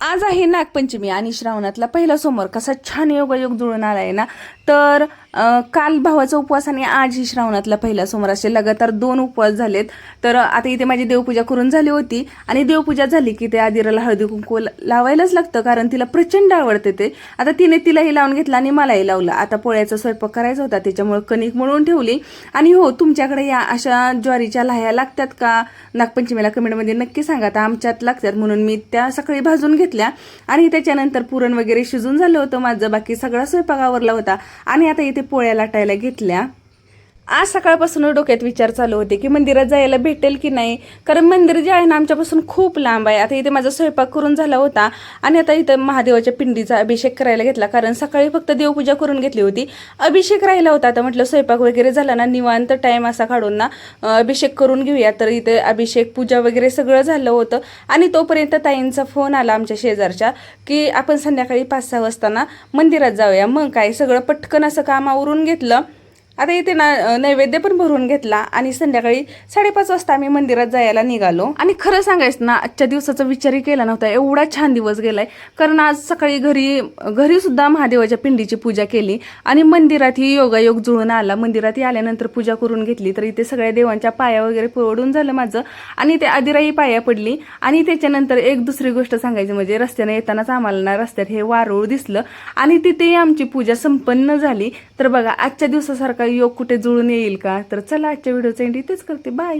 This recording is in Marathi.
आज आहे नागपंचमी आणि श्रावणातला पहिला सोमवार. कसा छान योगायोग जुळून आलाय ना. तर काल भावाचा उपवास आणि आज ही श्रावणातला पहिला सोमवार, असे लगातार 2 उपवास झालेत. तर आता इथे माझी देवपूजा करून झाली होती आणि देवपूजा झाली की ते आदिराला हळदी कुंकू लावायलाच लागतं, कारण तिला प्रचंड आवडते ते. आता तिलाही लावून घेतलं आणि मलाही लावलं. आता पोळ्याचा स्वयंपाक करायचा होता, त्याच्यामुळे कणिक मळून ठेवली. आणि हो, तुमच्याकडे या अशा ज्वारीच्या लाह्या लागतात का नागपंचमीला? कमेंटमध्ये नक्की सांगा. आता आमच्यात लागतात म्हणून मी त्या सकाळी भाजून घेतल्या आणि त्याच्यानंतर पुरण वगैरे शिजून झालं होतं माझं. बाकी सगळा स्वयंपाक आवरला होता आणि आता इथे पोळ्या लाटायला घेतल्या. आज सकाळपासून डोक्यात विचार चालू होते की मंदिरात जायला भेटेल की नाही, कारण मंदिर जे आहे ना आमच्यापासून खूप लांब आहे. आता इथे माझा स्वयंपाक करून झाला होता आणि आता इथं महादेवाच्या पिंडीचा अभिषेक करायला घेतला, कारण सकाळी फक्त देवपूजा करून घेतली होती, अभिषेक राहिला होता. आता म्हटलं स्वयंपाक वगैरे झाला ना, निवांत टाइम असा काढून ना अभिषेक करून घेऊया. तर इथे अभिषेक पूजा वगैरे सगळं झालं होतं आणि तोपर्यंत ताईंचा फोन आला आमच्या शेजारच्या की आपण संध्याकाळी 5-6 वाजता ना मंदिरात जाऊया. मग काय, सगळं पटकन असं काम आवरून घेतलं. आता इथे ना नैवेद्य पण भरून घेतला आणि संध्याकाळी 5:30 वाजता आम्ही मंदिरात जायला निघालो. आणि खरं सांगायचं ना, आजच्या दिवसाचा विचारही केला नव्हता, एवढा छान दिवस गेलाय. कारण आज सकाळी घरी सुद्धा महादेवाच्या पिंडीची पूजा केली आणि मंदिरातही योगायोग जुळून आला. मंदिरातही आल्यानंतर पूजा करून घेतली. तर इथे सगळ्या देवांच्या पाया वगैरे पडून झालं माझं आणि ते आदिराही पाया पडली. आणि त्याच्यानंतर एक दुसरी गोष्ट सांगायची म्हणजे रस्त्याने येतानाच आम्हाला ना रस्त्यात हे वारूळ दिसलं आणि तिथेही आमची पूजा संपन्न झाली. तर बघा, आजच्या दिवसासारखा योग कुठे जुळून येईल का? तर चला, आजच्या व्हिडिओचा एंड इथेच करते. बाय.